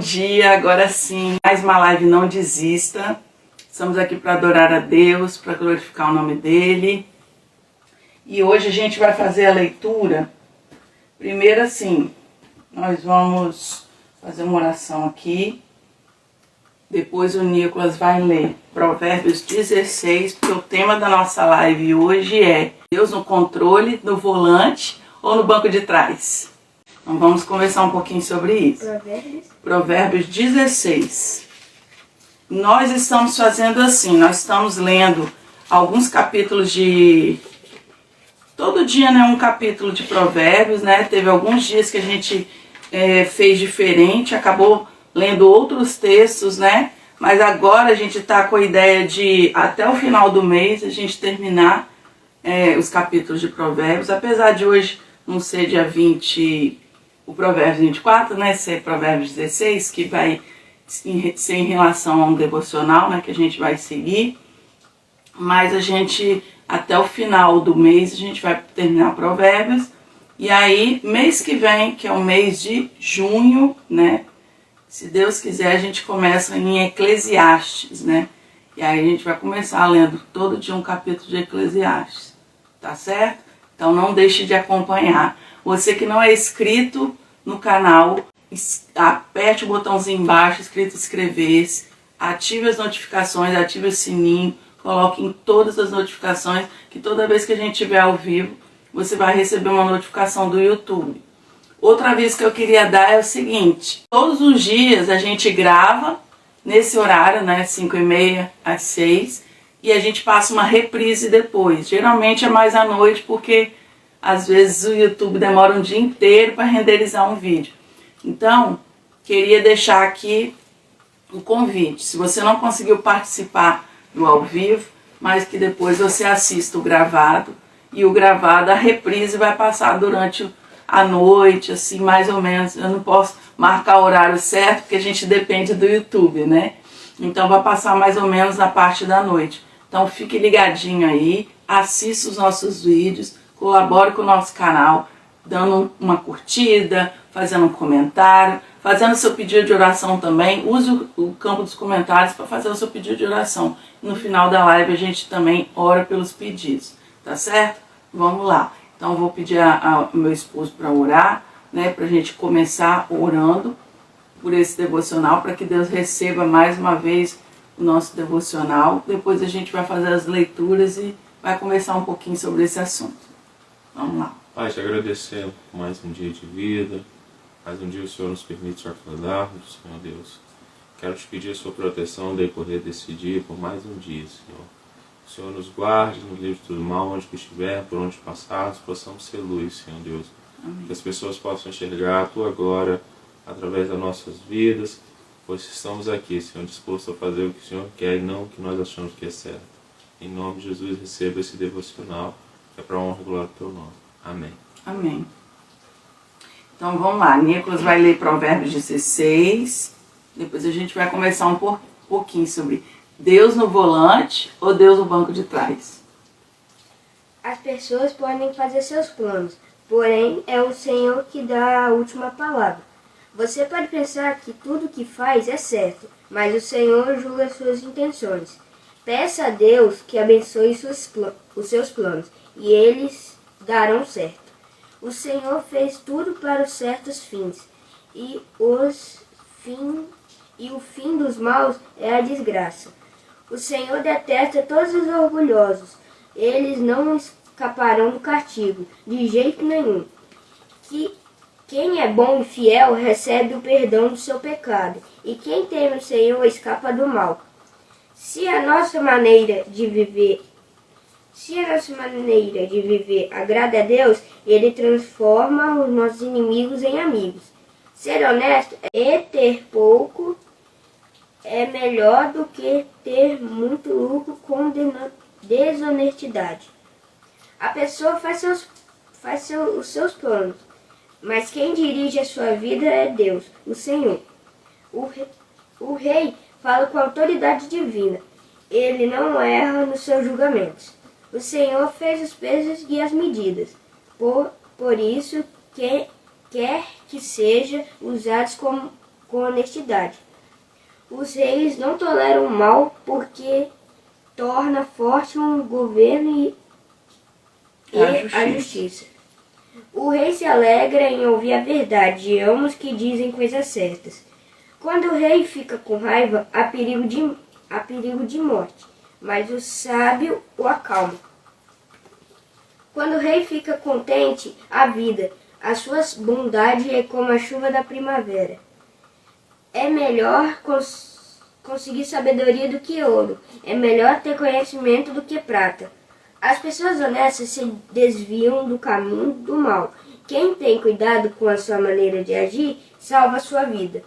dia, agora sim, mais uma live Não Desista. Estamos aqui para adorar a Deus, para glorificar o nome dEle. E hoje a gente vai fazer a leitura. Primeiro assim, nós vamos fazer uma oração aqui. Depois o Nicolas vai ler Provérbios 16, porque o tema da nossa live hoje é Deus no controle, no volante ou no banco de trás. Então vamos conversar um pouquinho sobre isso. Provérbios 16. Nós estamos fazendo assim, nós estamos lendo alguns capítulos de... Todo dia, né, um capítulo de Provérbios, né? Teve alguns dias que a gente fez diferente, acabou lendo outros textos, né? Mas agora a gente está com a ideia de, até o final do mês, a gente terminar os capítulos de Provérbios. Apesar de hoje não ser dia 20, o Provérbios 24, né? Ser Provérbios 16, que vai ser em relação a um devocional, né? Que a gente vai seguir. Mas a gente, até o final do mês, a gente vai terminar Provérbios. E aí, mês que vem, que é o mês de junho, né? Se Deus quiser, a gente começa em Eclesiastes, né? E aí a gente vai começar lendo todo dia um capítulo de Eclesiastes, tá certo? Então não deixe de acompanhar. Você que não é inscrito no canal, aperte o botãozinho embaixo, escrito inscrever-se, ative as notificações, ative o sininho, coloque em todas as notificações, que toda vez que a gente estiver ao vivo, você vai receber uma notificação do YouTube. Outro aviso que eu queria dar é o seguinte: todos os dias a gente grava nesse horário, né, 5h30 às 6, e a gente passa uma reprise depois. Geralmente é mais à noite, porque às vezes o YouTube demora um dia inteiro para renderizar um vídeo. Então, queria deixar aqui um convite. Se você não conseguiu participar do ao vivo, mas que depois você assista o gravado, e o gravado, a reprise vai passar durante à noite, assim, mais ou menos. Eu não posso marcar o horário certo, porque a gente depende do YouTube, né? Então vai passar mais ou menos na parte da noite. Então fique ligadinho aí, assista os nossos vídeos, colabore com o nosso canal, dando uma curtida, fazendo um comentário, fazendo seu pedido de oração também. Use o campo dos comentários para fazer o seu pedido de oração. No final da live a gente também ora pelos pedidos, tá certo? Vamos lá. Então eu vou pedir ao meu esposo para orar, né, para a gente começar orando por esse devocional, para que Deus receba mais uma vez o nosso devocional. Depois a gente vai fazer as leituras e vai conversar um pouquinho sobre esse assunto. Vamos lá. Pai, te agradecendo por mais um dia de vida, mais um dia o Senhor nos permite acordarmos, Senhor Deus. Quero te pedir a sua proteção no decorrer desse dia, por mais um dia, Senhor. O Senhor nos guarde, nos livre de todo mal, onde que estiver, por onde passarmos, possamos ser luz, Senhor Deus. Amém. Que as pessoas possam enxergar a Tua glória através das nossas vidas, pois estamos aqui, Senhor, disposto a fazer o que o Senhor quer e não o que nós achamos que é certo. Em nome de Jesus, receba esse devocional, que é para a honra e glória do Teu nome. Amém. Amém. Então vamos lá, Nicolas vai ler Provérbios 16, depois a gente vai conversar um pouquinho sobre Deus no volante ou Deus no banco de trás. As pessoas podem fazer seus planos, porém é o Senhor que dá a última palavra. Você pode pensar que tudo que faz é certo, mas o Senhor julga suas intenções. Peça a Deus que abençoe os seus planos, e eles darão certo. O Senhor fez tudo para os certos fins, e o fim dos maus é a desgraça. O Senhor detesta todos os orgulhosos. Eles não escaparão do castigo, de jeito nenhum. Quem é bom e fiel recebe o perdão do seu pecado, e quem teme o Senhor escapa do mal. Se a nossa maneira de viver agrada a Deus, Ele transforma os nossos inimigos em amigos. Ser honesto e ter pouco é melhor do que ter muito lucro com desonestidade. A pessoa faz os seus planos, mas quem dirige a sua vida é Deus, o Senhor. O rei fala com autoridade divina. Ele não erra nos seus julgamentos. O Senhor fez os pesos e as medidas. Por isso, quer que sejam usados com honestidade. Os reis não toleram o mal porque torna forte um governo e a justiça. O rei se alegra em ouvir a verdade e ama os que dizem coisas certas. Quando o rei fica com raiva, há perigo de morte, mas o sábio o acalma. Quando o rei fica contente, há vida. A sua bondade é como a chuva da primavera. É melhor conseguir sabedoria do que ouro. É melhor ter conhecimento do que prata. As pessoas honestas se desviam do caminho do mal. Quem tem cuidado com a sua maneira de agir, salva a sua vida.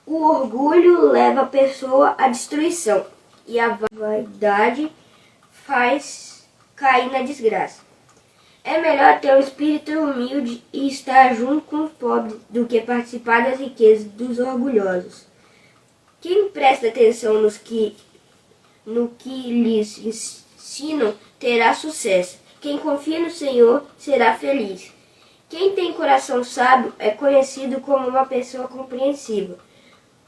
O orgulho leva a pessoa à destruição, e a vaidade faz cair na desgraça. É melhor ter um espírito humilde e estar junto com os pobres do que participar das riquezas dos orgulhosos. Quem presta atenção no que lhes ensinam terá sucesso. Quem confia no Senhor será feliz. Quem tem coração sábio é conhecido como uma pessoa compreensiva.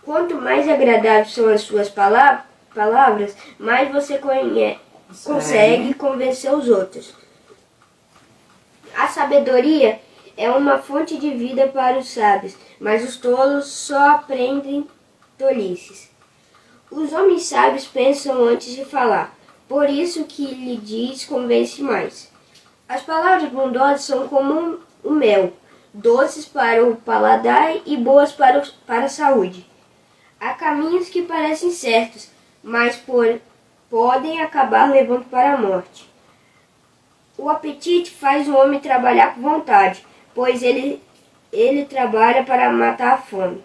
Quanto mais agradáveis são as suas palavras, mais você consegue convencer os outros. A sabedoria é uma fonte de vida para os sábios, mas os tolos só aprendem tolices. Os homens sábios pensam antes de falar, por isso que lhe diz convence mais. As palavras bondosas são como o mel, doces para o paladar e boas para a saúde. Há caminhos que parecem certos, mas podem acabar levando para a morte. O apetite faz o homem trabalhar com vontade, pois ele trabalha para matar a fome.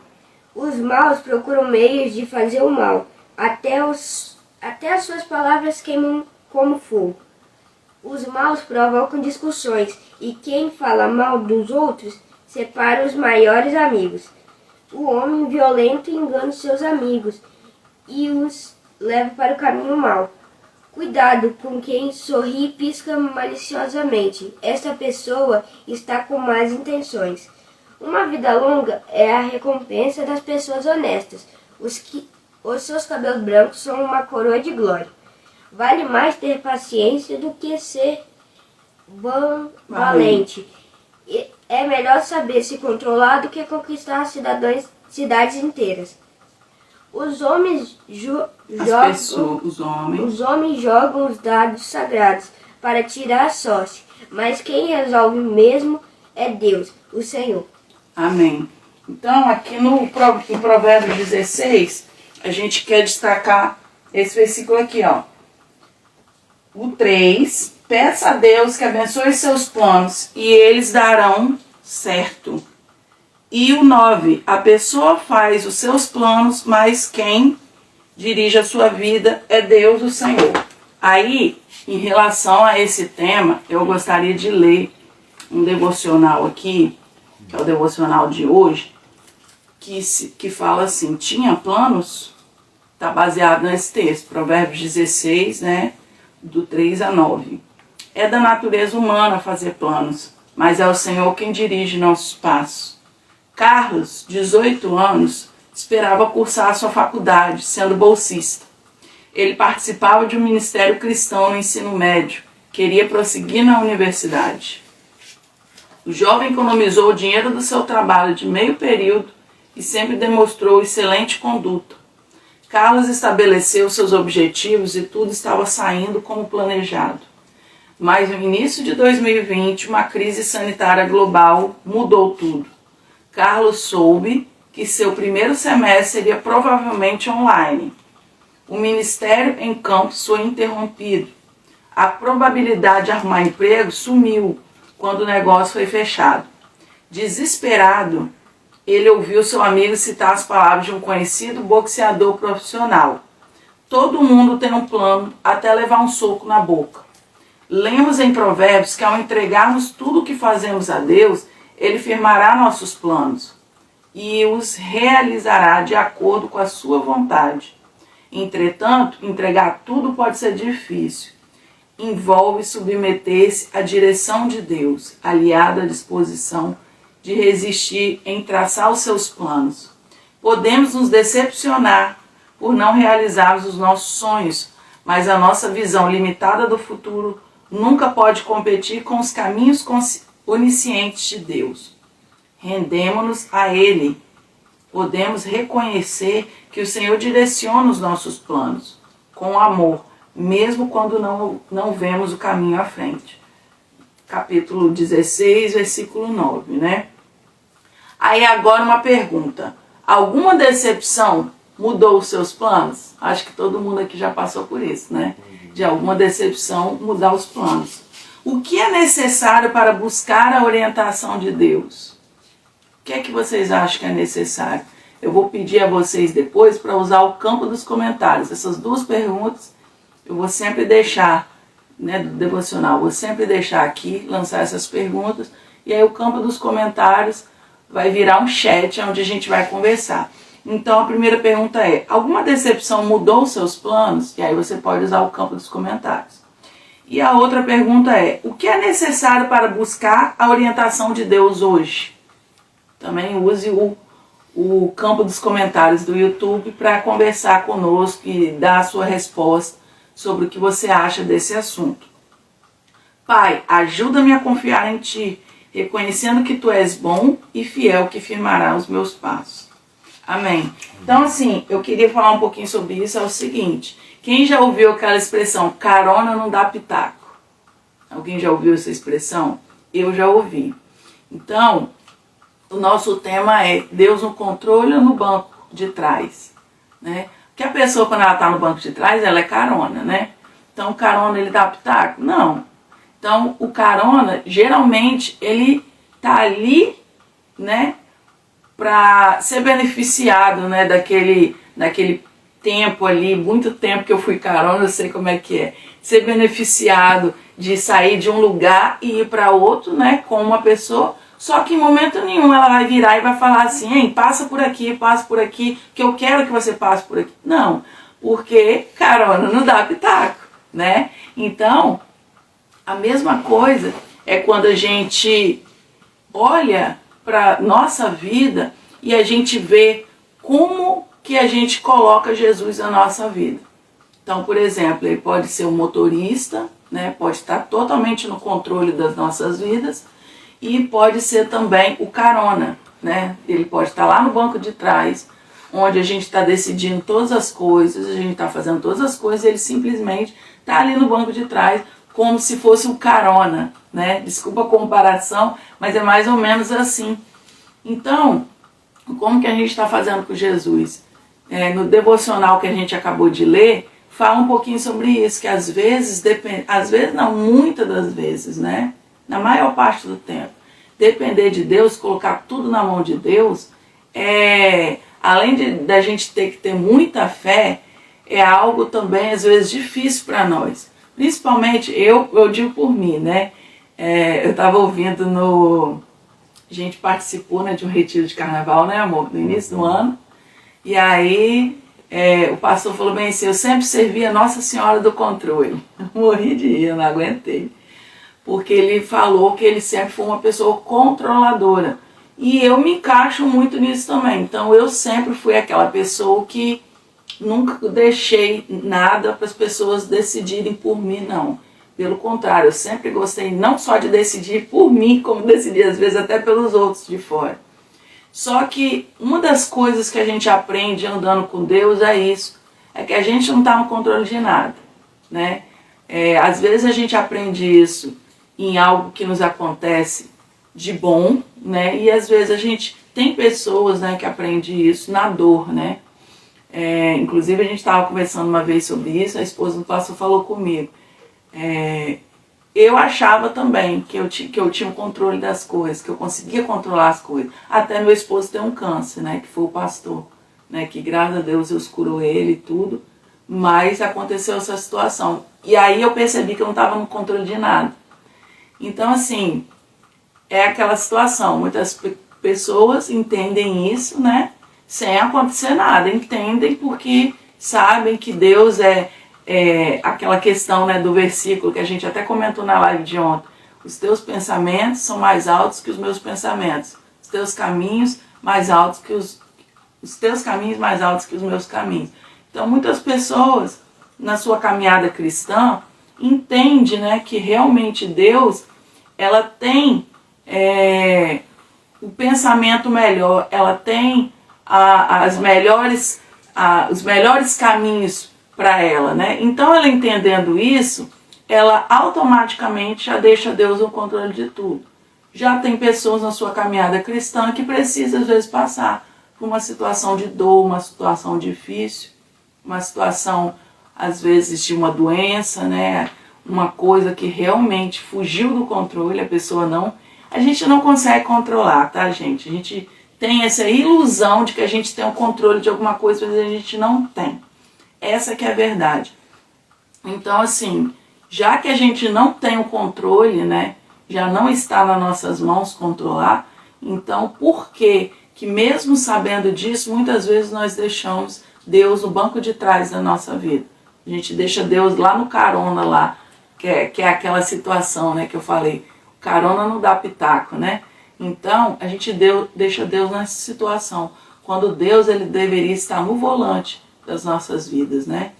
Os maus procuram meios de fazer o mal, até as suas palavras queimam como fogo. Os maus provocam discussões, e quem fala mal dos outros separa os maiores amigos. O homem violento engana seus amigos e os leva para o caminho mau. Cuidado com quem sorri e pisca maliciosamente. Esta pessoa está com más intenções. Uma vida longa é a recompensa das pessoas honestas. Os seus cabelos brancos são uma coroa de glória. Vale mais ter paciência do que ser valente. É melhor saber se controlar do que conquistar cidades inteiras. Os homens jogam os dados sagrados para tirar a sorte, mas quem resolve mesmo é Deus, o Senhor. Amém. Então, aqui em Provérbios 16, a gente quer destacar esse versículo aqui, ó. O 3, peça a Deus que abençoe seus planos e eles darão certo. E o 9, a pessoa faz os seus planos, mas quem dirige a sua vida é Deus, o Senhor. Aí, em relação a esse tema, eu gostaria de ler um devocional aqui, que é o devocional de hoje, que fala assim, tinha planos, está baseado nesse texto, Provérbios 16, né, do 3 a 9. É da natureza humana fazer planos, mas é o Senhor quem dirige nossos passos. Carlos, 18 anos, esperava cursar sua faculdade, sendo bolsista. Ele participava de um ministério cristão no ensino médio, queria prosseguir na universidade. O jovem economizou o dinheiro do seu trabalho de meio período e sempre demonstrou excelente conduta. Carlos estabeleceu seus objetivos e tudo estava saindo como planejado. Mas no início de 2020, uma crise sanitária global mudou tudo. Carlos soube que seu primeiro semestre seria provavelmente online. O ministério em campus foi interrompido. A probabilidade de arrumar emprego sumiu quando o negócio foi fechado. Desesperado, ele ouviu seu amigo citar as palavras de um conhecido boxeador profissional. Todo mundo tem um plano até levar um soco na boca. Lemos em Provérbios que ao entregarmos tudo o que fazemos a Deus, Ele firmará nossos planos e os realizará de acordo com a sua vontade. Entretanto, entregar tudo pode ser difícil. Envolve submeter-se à direção de Deus, aliado à disposição de resistir em traçar os seus planos. Podemos nos decepcionar por não realizarmos os nossos sonhos, mas a nossa visão limitada do futuro nunca pode competir com os caminhos oniscientes de Deus. Rendemo-nos a Ele. Podemos reconhecer que o Senhor direciona os nossos planos com amor, mesmo quando não vemos o caminho à frente. Capítulo 16, versículo 9, né? Aí agora uma pergunta. Alguma decepção mudou os seus planos? Acho que todo mundo aqui já passou por isso, né? De alguma decepção mudar os planos. O que é necessário para buscar a orientação de Deus? O que é que vocês acham que é necessário? Eu vou pedir a vocês depois para usar o campo dos comentários. Essas duas perguntas eu vou sempre deixar, né, do devocional, vou sempre deixar aqui, lançar essas perguntas, e aí o campo dos comentários vai virar um chat onde a gente vai conversar. Então a primeira pergunta é: alguma decepção mudou os seus planos? E aí você pode usar o campo dos comentários. E a outra pergunta é: o que é necessário para buscar a orientação de Deus hoje? Também use o campo dos comentários do YouTube para conversar conosco e dar a sua resposta sobre o que você acha desse assunto. Pai, ajuda-me a confiar em Ti, reconhecendo que Tu és bom e fiel, que firmará os meus passos. Amém. Então, assim, eu queria falar um pouquinho sobre isso. É o seguinte: quem já ouviu aquela expressão, carona não dá pitaco? Alguém já ouviu essa expressão? Eu já ouvi. Então, o nosso tema é Deus no controle ou no banco de trás, né? Porque a pessoa, quando ela está no banco de trás, ela é carona, né? Então, o carona, ele dá pitaco? Não. Então, o carona, geralmente, ele tá ali, né, para ser beneficiado, né, daquele tempo ali, muito tempo que eu fui carona, eu sei como é que é. Ser beneficiado de sair de um lugar e ir para outro, né, com uma pessoa. Só que em momento nenhum ela vai virar e vai falar assim: hein, passa por aqui, que eu quero que você passe por aqui. Não, porque carona não dá pitaco, né? Então, a mesma coisa é quando a gente olha para nossa vida e a gente vê como que a gente coloca Jesus na nossa vida. Então, por exemplo, ele pode ser um motorista, né? Pode estar totalmente no controle das nossas vidas. E pode ser também o carona, né? Ele pode estar lá no banco de trás, onde a gente está decidindo todas as coisas, a gente está fazendo todas as coisas, e ele simplesmente está ali no banco de trás, como se fosse um carona, né? Desculpa a comparação, mas é mais ou menos assim. Então, como que a gente está fazendo com Jesus? No devocional que a gente acabou de ler, fala um pouquinho sobre isso, que às vezes não, muitas das vezes, né? Na maior parte do tempo, depender de Deus, colocar tudo na mão de Deus, além da gente ter que ter muita fé, é algo também às vezes difícil para nós. Principalmente, eu digo por mim, né? Eu estava ouvindo a gente participou, né, de um retiro de carnaval, né, amor? No início do ano. E aí o pastor falou bem assim: eu sempre servi a Nossa Senhora do Controle. Eu morri de rir, eu não aguentei. Porque ele falou que ele sempre foi uma pessoa controladora. E eu me encaixo muito nisso também. Então eu sempre fui aquela pessoa que nunca deixei nada para as pessoas decidirem por mim, não. Pelo contrário, eu sempre gostei não só de decidir por mim, como decidir às vezes até pelos outros de fora. Só que uma das coisas que a gente aprende andando com Deus é isso. É que a gente não está no controle de nada, né? Às vezes a gente aprende isso em algo que nos acontece de bom, né? E às vezes a gente tem pessoas, né, que aprendem isso na dor, né? Inclusive a gente estava conversando uma vez sobre isso, a esposa do pastor falou comigo. Eu achava também que eu tinha o controle das coisas, que eu conseguia controlar as coisas. Até meu esposo tem um câncer, né, que foi o pastor, né, que graças a Deus Deus curou ele e tudo, mas aconteceu essa situação. E aí eu percebi que eu não estava no controle de nada. Então, assim, é aquela situação. Muitas pessoas entendem isso, né? Sem acontecer nada. Entendem porque sabem que Deus é aquela questão, né, do versículo que a gente até comentou na live de ontem. Os teus pensamentos são mais altos que os meus pensamentos. Os teus caminhos mais altos que os teus caminhos mais altos que os meus caminhos. Então muitas pessoas na sua caminhada cristã entendem, né, que realmente Deus, ela tem o pensamento melhor, ela tem os melhores caminhos para ela, né? Então ela entendendo isso, ela automaticamente já deixa Deus no controle de tudo. Já tem pessoas na sua caminhada cristã que precisam às vezes passar por uma situação de dor, uma situação difícil, uma situação às vezes de uma doença, né? Uma coisa que realmente fugiu do controle, a gente não consegue controlar, tá, gente? A gente tem essa ilusão de que a gente tem o controle de alguma coisa, mas a gente não tem. Essa que é a verdade. Então, assim, já que a gente não tem o controle, né, já não está nas nossas mãos controlar, então por que mesmo sabendo disso, muitas vezes nós deixamos Deus no banco de trás da nossa vida? A gente deixa Deus lá no carona, lá, que é aquela situação, né, que eu falei, carona não dá pitaco, né? Então, a gente deixa Deus nessa situação, quando Deus, ele deveria estar no volante das nossas vidas, né?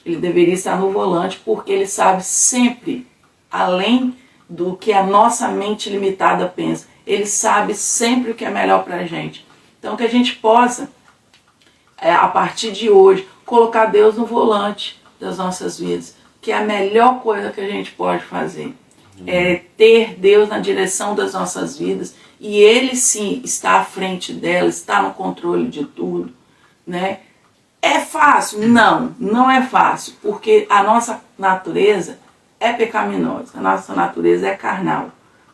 Ele deveria estar no volante porque ele sabe sempre, além do que a nossa mente limitada pensa, ele sabe sempre o que é melhor para a gente. Então, que a gente possa, a partir de hoje, colocar Deus no volante das nossas vidas, que é a melhor coisa que a gente pode fazer. É ter Deus na direção das nossas vidas e Ele sim está à frente dela, está no controle de tudo, né? É fácil? Não, não é fácil, porque a nossa natureza é pecaminosa, a nossa natureza é carnal,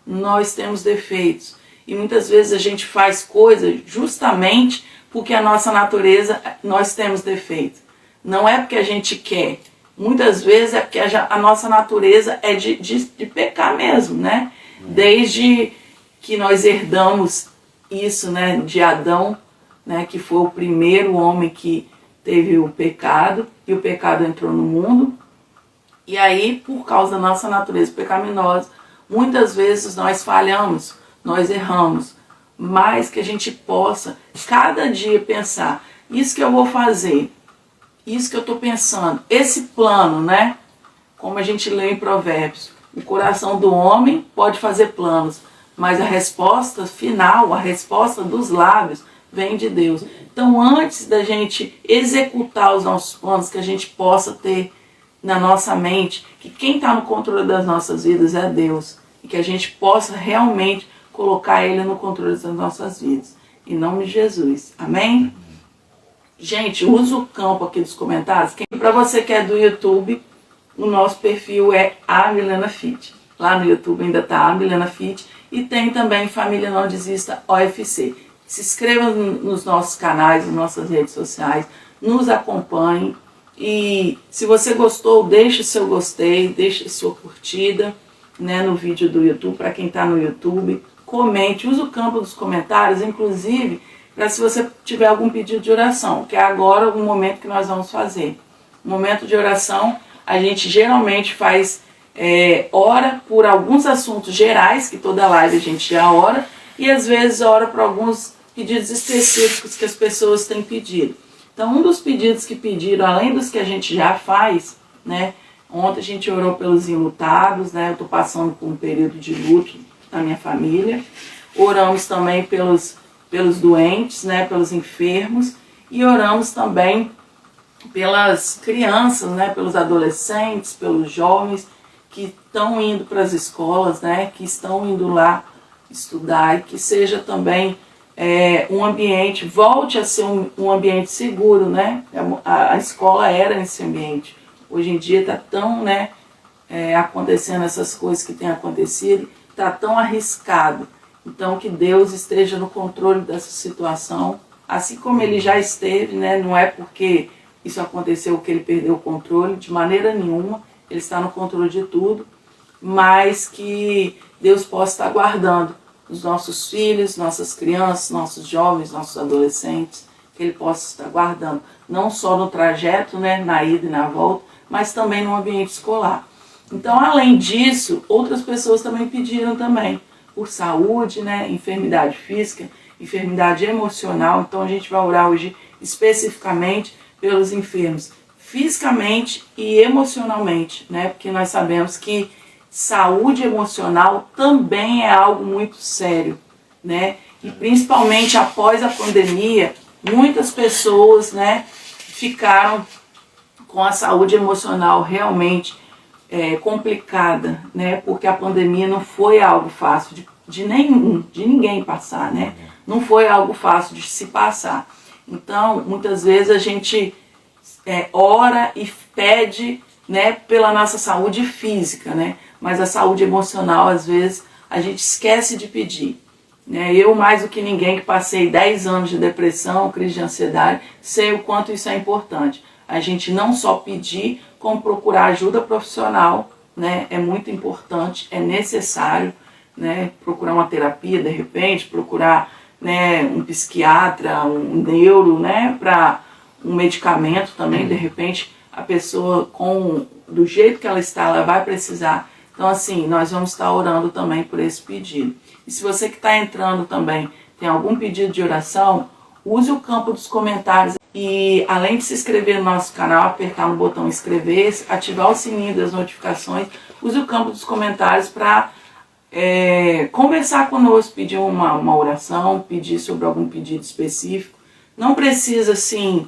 nós temos defeitos e muitas vezes a gente faz coisas justamente porque a nossa natureza, nós temos defeitos, não é porque a gente quer. Muitas vezes é porque a nossa natureza é de pecar mesmo, né? Desde que nós herdamos isso, né, de Adão, né, que foi o primeiro homem que teve o pecado, e o pecado entrou no mundo. E aí, por causa da nossa natureza pecaminosa, muitas vezes nós falhamos, nós erramos, mas que a gente possa, cada dia, pensar, isso que eu vou fazer, isso que eu estou pensando, esse plano, né? Como a gente lê em Provérbios, o coração do homem pode fazer planos, mas a resposta final, a resposta dos lábios, vem de Deus. Então, antes da gente executar os nossos planos, que a gente possa ter na nossa mente que quem está no controle das nossas vidas é Deus, e que a gente possa realmente colocar Ele no controle das nossas vidas. Em nome de Jesus. Amém? Gente, usa o campo aqui dos comentários. Para você que é do YouTube, o nosso perfil é a Milena Fit. Lá no YouTube ainda está a Milena Fit. E tem também Família Não Desista OFC. Se inscreva nos nossos canais, nas nossas redes sociais. Nos acompanhe. E se você gostou, deixe seu gostei, deixe sua curtida, né, no vídeo do YouTube. Para quem está no YouTube, comente. Use o campo dos comentários, inclusive, para se você tiver algum pedido de oração, que é agora o momento que nós vamos fazer. No momento de oração, a gente geralmente faz ora por alguns assuntos gerais, que toda live a gente já ora, e às vezes ora por alguns pedidos específicos que as pessoas têm pedido. Então, um dos pedidos que pediram, além dos que a gente já faz, né, ontem a gente orou pelos enlutados, né, eu estou passando por um período de luto na minha família, oramos também pelos doentes, né, pelos enfermos, e oramos também pelas crianças, né, pelos adolescentes, pelos jovens que estão indo para as escolas, né, que estão indo lá estudar, e que seja também um ambiente, volte a ser um ambiente seguro, né? A escola era esse ambiente. Hoje em dia está tão, né, acontecendo essas coisas que têm acontecido, está tão arriscado. Então, que Deus esteja no controle dessa situação, assim como Ele já esteve, né? Não é porque isso aconteceu que Ele perdeu o controle, de maneira nenhuma, Ele está no controle de tudo, mas que Deus possa estar guardando os nossos filhos, nossas crianças, nossos jovens, nossos adolescentes, que Ele possa estar guardando, não só no trajeto, né, na ida e na volta, mas também no ambiente escolar. Então, além disso, outras pessoas também pediram também, por saúde, né, enfermidade física, enfermidade emocional. Então a gente vai orar hoje especificamente pelos enfermos, fisicamente e emocionalmente, né? Porque nós sabemos que saúde emocional também é algo muito sério, né? E principalmente após a pandemia, muitas pessoas, né, ficaram com a saúde emocional realmente complicada, né? Porque a pandemia não foi algo fácil de ninguém passar, né? Não foi algo fácil de se passar. Então, muitas vezes a gente ora e pede, né, pela nossa saúde física, né? Mas a saúde emocional, às vezes, a gente esquece de pedir. Né? Eu, mais do que ninguém, que passei 10 anos de depressão, crise de ansiedade, sei o quanto isso é importante. A gente não só pedir, como procurar ajuda profissional, né? É muito importante, é necessário, né? Procurar uma terapia, de repente, procurar, né, um psiquiatra, um neuro, né, para um medicamento também, de repente a pessoa do jeito que ela está, ela vai precisar. Então assim, nós vamos estar orando também por esse pedido. E se você que está entrando também tem algum pedido de oração, use o campo dos comentários e além de se inscrever no nosso canal, apertar no botão inscrever-se, ativar o sininho das notificações, use o campo dos comentários para conversar conosco, pedir uma oração, pedir sobre algum pedido específico. Não precisa assim,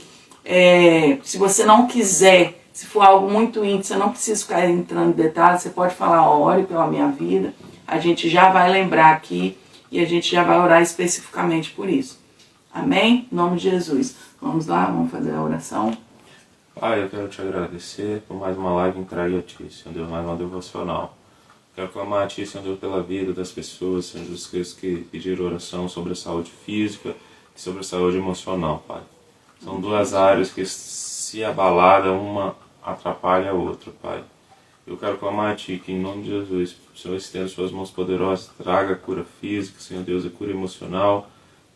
se você não quiser, se for algo muito íntimo, você não precisa ficar entrando em detalhes, você pode falar, ore pela minha vida, a gente já vai lembrar aqui e a gente já vai orar especificamente por isso. Amém? Em nome de Jesus. Vamos lá, vamos fazer a oração. Pai, eu quero te agradecer por mais uma live entregue a Ti, Senhor Deus, mais uma devocional. Quero clamar a Ti, Senhor Deus, pela vida das pessoas, Senhor Jesus Cristo, que pediram oração sobre a saúde física e sobre a saúde emocional, Pai. São duas áreas que, se abalada, uma atrapalha a outra, Pai. Eu quero clamar a Ti, que em nome de Jesus, o Senhor estenda Suas mãos poderosas, traga a cura física, Senhor Deus, a cura emocional,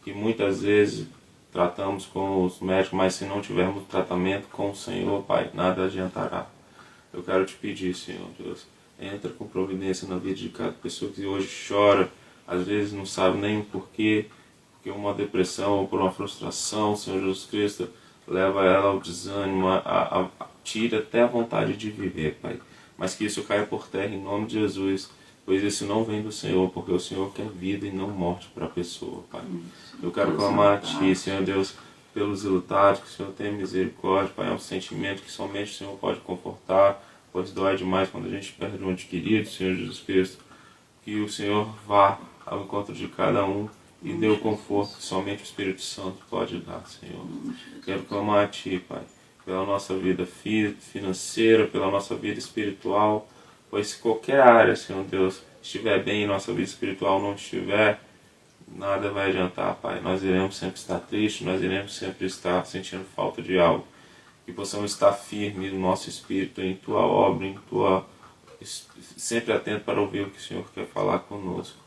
que muitas vezes tratamos com os médicos, mas se não tivermos tratamento com o Senhor, Pai, nada adiantará. Eu quero te pedir, Senhor Deus, entra com providência na vida de cada pessoa que hoje chora, às vezes não sabe nem o porquê, porque uma depressão ou por uma frustração, Senhor Jesus Cristo, leva ela ao desânimo, tira até a vontade de viver, Pai. Mas que isso caia por terra em nome de Jesus, pois isso não vem do Senhor, porque o Senhor quer vida e não morte para a pessoa, Pai. Eu quero clamar a Ti, Senhor Deus, pelos enlutados, que o Senhor tenha misericórdia, Pai. É um sentimento que somente o Senhor pode confortar, pois dói demais quando a gente perde um ente querido, Senhor Jesus Cristo. Que o Senhor vá ao encontro de cada um e dê o conforto que somente o Espírito Santo pode dar, Senhor. Quero clamar a Ti, Pai, pela nossa vida financeira, pela nossa vida espiritual, pois se qualquer área, Senhor Deus, estiver bem e nossa vida espiritual não estiver, nada vai adiantar, Pai. Nós iremos sempre estar tristes, nós iremos sempre estar sentindo falta de algo. Que possamos estar firmes no nosso espírito, em Tua obra, sempre atento para ouvir o que o Senhor quer falar conosco.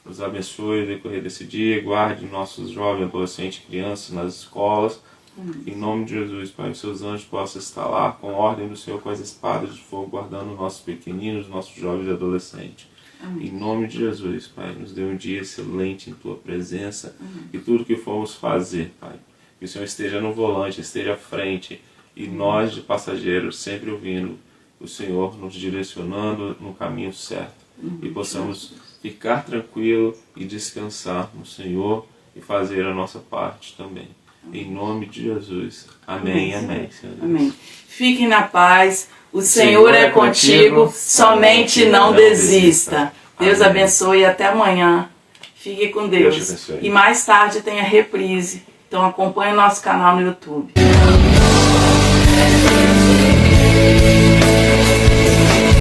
Nos abençoe no decorrer desse dia, guarde nossos jovens, adolescentes e crianças nas escolas. Em nome de Jesus, Pai, os Seus anjos possam estar lá com a ordem do Senhor, com as espadas de fogo, guardando nossos pequeninos, nossos jovens e adolescentes. Amém. Em nome de Jesus, Pai, nos dê um dia excelente em Tua presença. E tudo que formos fazer, Pai, que o Senhor esteja no volante, esteja à frente, e nós de passageiros sempre ouvindo o Senhor nos direcionando no caminho certo. E possamos ficar tranquilo e descansar no Senhor e fazer a nossa parte também. Em nome de Jesus. Amém, amém. Amém. Fiquem na paz. O Senhor é contigo. Somente não desista. Deus abençoe e até amanhã. Fique com Deus. E mais tarde tem a reprise. Então acompanhe o nosso canal no YouTube.